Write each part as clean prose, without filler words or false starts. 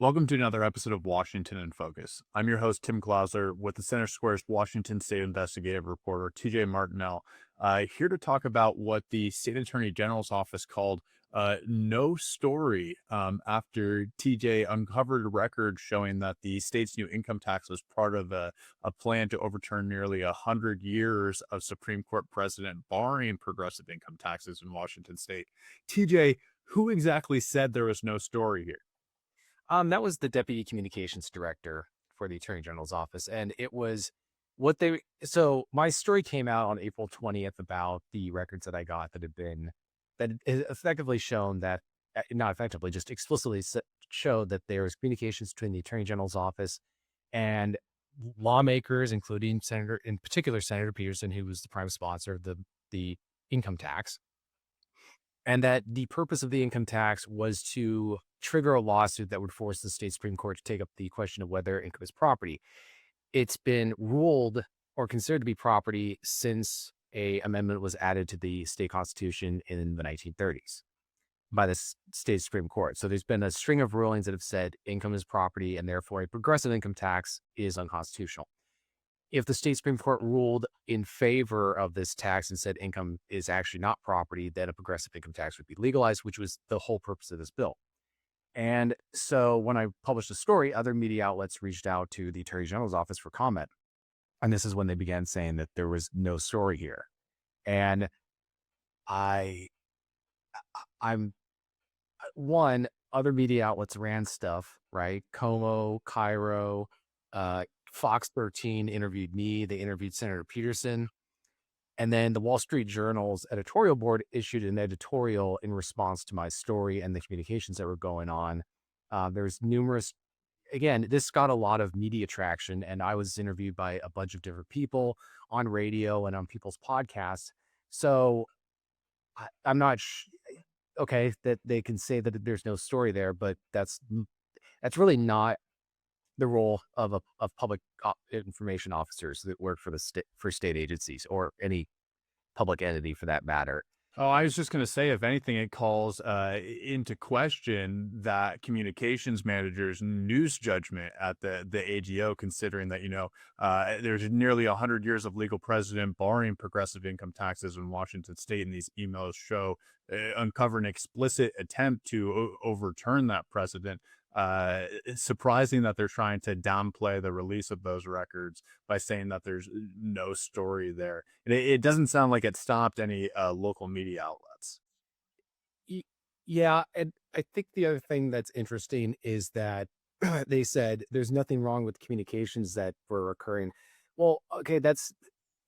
Welcome to another episode of Washington in Focus. I'm your host, Tim Clouser, with the Center Square's Washington State investigative reporter, TJ Martinell, here to talk about what the State Attorney General's office called no story after TJ uncovered a record showing that the state's new income tax was part of a plan to overturn nearly 100 years of Supreme Court precedent barring progressive income taxes in Washington state. TJ, who exactly said there was no story here? That was the deputy communications director for the attorney general's office. And it was what they, so my story came out on April 20th about the records that I got that had been, that it effectively shown that, not effectively, just explicitly showed that there was communications between the attorney general's office and lawmakers, including in particular, Senator Peterson, who was the prime sponsor of the income tax. And that the purpose of the income tax was to trigger a lawsuit that would force the state Supreme Court to take up the question of whether income is property. It's been ruled or considered to be property since a amendment was added to the state constitution in the 1930s by the state Supreme Court. So there's been a string of rulings that have said income is property and therefore a progressive income tax is unconstitutional. If the state Supreme Court ruled in favor of this tax and said income is actually not property, then a progressive income tax would be legalized, which was the whole purpose of this bill. And so when I published the story, other media outlets reached out to the Attorney General's office for comment. And this is when they began saying that there was no story here. And I'm one, other media outlets ran stuff, right? Como, Cairo, Fox 13 interviewed me. They interviewed Senator Peterson. And then the Wall Street Journal's editorial board issued an editorial in response to my story and the communications that were going on. There's numerous, again, this got a lot of media traction, and I was interviewed by a bunch of different people on radio and on people's podcasts. So I'm not okay that they can say that there's no story there, but that's really not the role of public information officers that work for for state agencies or any public entity for that matter. Oh, I was just going to say, if anything, it calls into question that communications manager's news judgment at the AGO, considering that, there's nearly 100 years of legal precedent barring progressive income taxes in Washington state. And these emails show uncover an explicit attempt to overturn that precedent. It's surprising that they're trying to downplay the release of those records by saying that there's no story there. It doesn't sound like it stopped any local media outlets. Yeah, and I think the other thing that's interesting is that they said there's nothing wrong with communications that were occurring. Well, okay, that's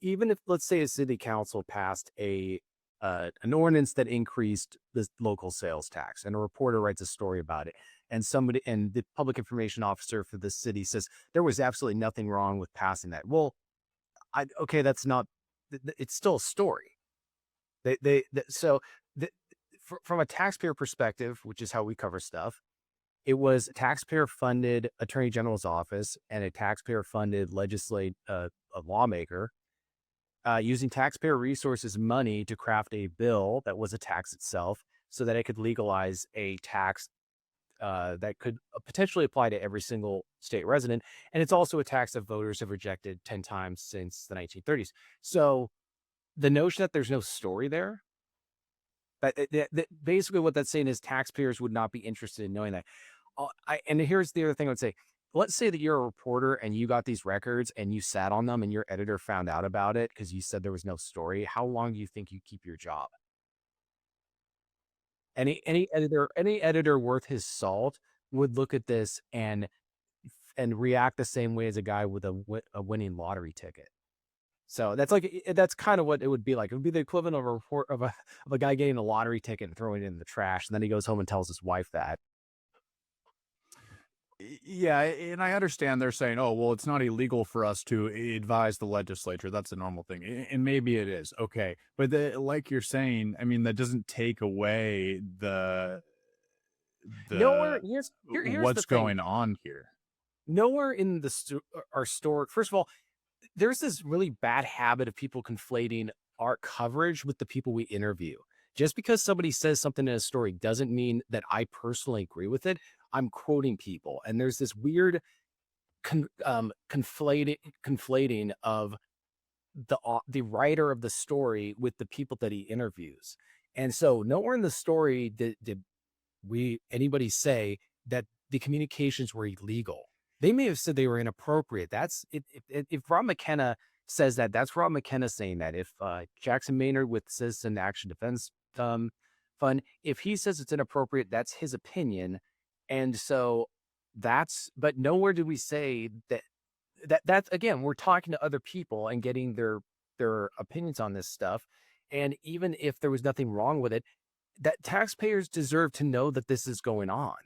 even if, let's say, a city council passed an ordinance that increased the local sales tax, and a reporter writes a story about it, and the public information officer for the city says there was absolutely nothing wrong with passing that. Well, that's not. It's still a story. From a taxpayer perspective, which is how we cover stuff, it was a taxpayer-funded attorney general's office and a taxpayer-funded a lawmaker using taxpayer resources money to craft a bill that was a tax itself so that it could legalize a tax that could potentially apply to every single state resident. And it's also a tax that voters have rejected 10 times since the 1930s. So the notion that there's no story there, basically what that's saying is taxpayers would not be interested in knowing that. And here's the other thing I would say. Let's say that you're a reporter and you got these records and you sat on them and your editor found out about it because you said there was no story. How long do you think you keep your job? Any editor worth his salt would look at this and react the same way as a guy with a winning lottery ticket. So that's kind of what it would be like. It would be the equivalent of a report of a guy getting a lottery ticket and throwing it in the trash, and then he goes home and tells his wife that. Yeah, and I understand they're saying, oh, well, it's not illegal for us to advise the legislature. That's a normal thing. And maybe it is. Okay. But like you're saying, I mean, that doesn't take away Nowhere, the here's the what's thing. going on here. Nowhere in our store. First of all, there's this really bad habit of people conflating our coverage with the people we interview. Just because somebody says something in a story doesn't mean that I personally agree with it. I'm quoting people, and there's this weird conflating of the writer of the story with the people that he interviews. And so nowhere in the story did we anybody say that the communications were illegal. They may have said they were inappropriate. That's if Rob McKenna says that, that's Rob McKenna saying that. If Jackson Maynard with Citizen Action Defense Fund, if he says it's inappropriate, that's his opinion. And so but nowhere do we say that's again, we're talking to other people and getting their opinions on this stuff. And even if there was nothing wrong with it, that taxpayers deserve to know that this is going on,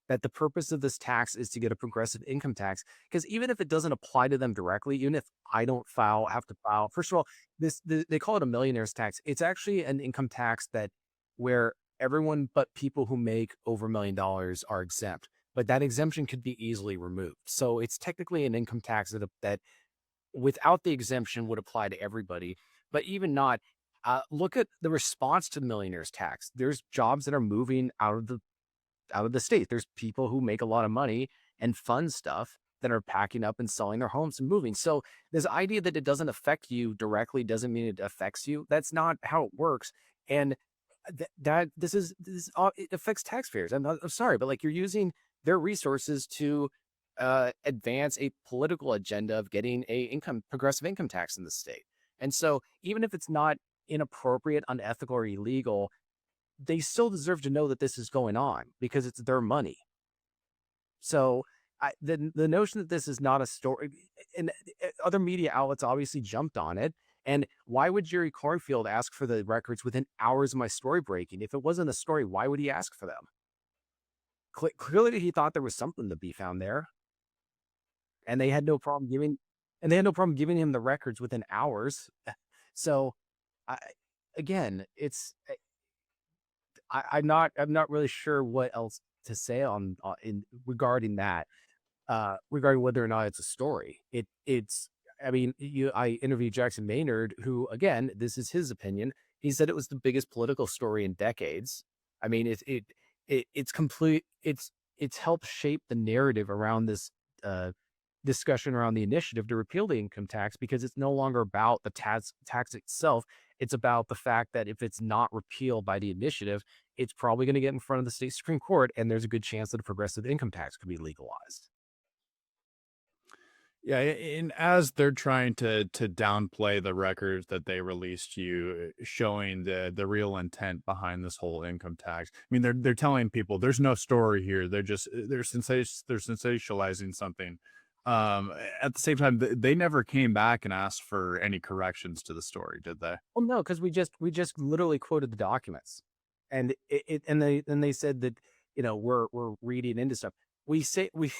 that the purpose of this tax is to get a progressive income tax. Because even if it doesn't apply to them directly, even if I don't have to file, first of all, they call it a millionaire's tax. It's actually an income tax that where everyone but people who make over $1 million are exempt. But that exemption could be easily removed. So it's technically an income tax that without the exemption would apply to everybody. But even not, look at the response to the millionaire's tax. There's jobs that are moving out of the state. There's people who make a lot of money and fund stuff that are packing up and selling their homes and moving. So this idea that it doesn't affect you directly doesn't mean it affects you. That's not how it works. And it affects taxpayers. I'm sorry, but like you're using their resources to advance a political agenda of getting progressive income tax in the state. And so even if it's not inappropriate, unethical, or illegal, they still deserve to know that this is going on because it's their money. So the notion that this is not a story, and other media outlets obviously jumped on it. And why would Jerry Cornfield ask for the records within hours of my story breaking? If it wasn't a story, why would he ask for them? Clearly, he thought there was something to be found there, and they had no problem giving him the records within hours. So, I, again, I'm not really sure what else to say on in regarding that, regarding whether or not it's a story. I mean, I interviewed Jackson Maynard, who again, this is his opinion. He said it was the biggest political story in decades. I mean, it's complete. It's helped shape the narrative around this discussion around the initiative to repeal the income tax, because it's no longer about the tax itself. It's about the fact that if it's not repealed by the initiative, it's probably going to get in front of the state Supreme Court, and there's a good chance that a progressive income tax could be legalized. Yeah, and as they're trying to downplay the records that they released to you, showing the real intent behind this whole income tax. I mean, they're telling people there's no story here. They're sensationalizing something. At the same time, they never came back and asked for any corrections to the story, did they? Well, no, because we just literally quoted the documents, and they said that we're reading into stuff. We say we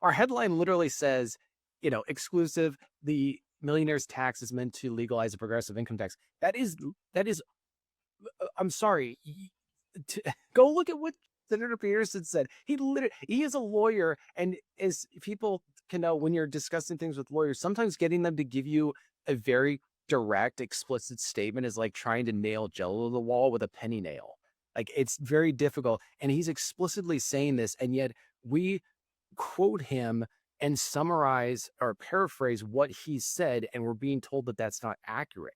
our headline literally says, exclusive, the millionaire's tax is meant to legalize a progressive income tax. That is I'm sorry. Go look at what Senator Peterson said. He is a lawyer, and as people can know, when you're discussing things with lawyers, sometimes getting them to give you a very direct, explicit statement is like trying to nail jello to the wall with a penny nail. Like, it's very difficult. And he's explicitly saying this, and yet we quote him and summarize or paraphrase what he said, and we're being told that that's not accurate.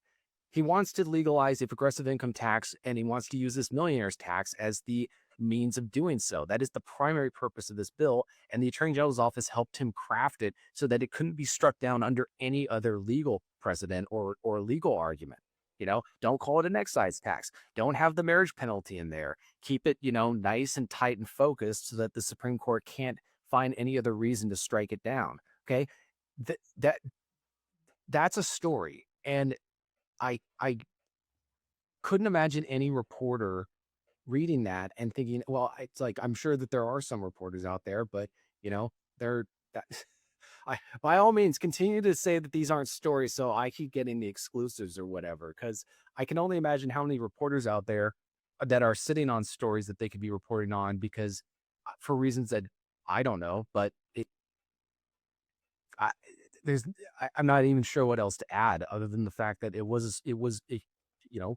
He wants to legalize a progressive income tax, and he wants to use this millionaire's tax as the means of doing so. That is the primary purpose of this bill, and the Attorney General's office helped him craft it so that it couldn't be struck down under any other legal precedent or legal argument. Don't call it an excise tax. Don't have the marriage penalty in there. Keep it, nice and tight and focused so that the Supreme Court can't find any other reason to strike it down. Okay, Th- that that's a story, and I couldn't imagine any reporter reading that and thinking, well, it's like, I'm sure that there are some reporters out there, but they're that by all means continue to say that these aren't stories, so I keep getting the exclusives or whatever, because I can only imagine how many reporters out there that are sitting on stories that they could be reporting on, because for reasons that I don't know, but I, there's I'm not even sure what else to add other than the fact that it was a, you know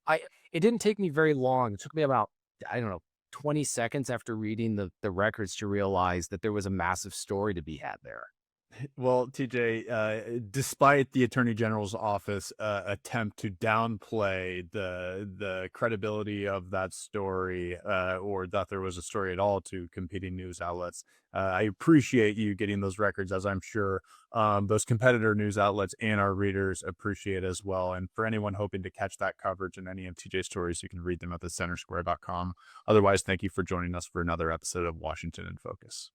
I it didn't take me very long. It took me about, I don't know, 20 seconds after reading the records to realize that there was a massive story to be had there. Well, TJ, despite the Attorney General's office attempt to downplay the credibility of that story, or that there was a story at all to competing news outlets, I appreciate you getting those records, as I'm sure those competitor news outlets and our readers appreciate as well. And for anyone hoping to catch that coverage in any of TJ's stories, you can read them at thecentersquare.com. Otherwise, thank you for joining us for another episode of Washington in Focus.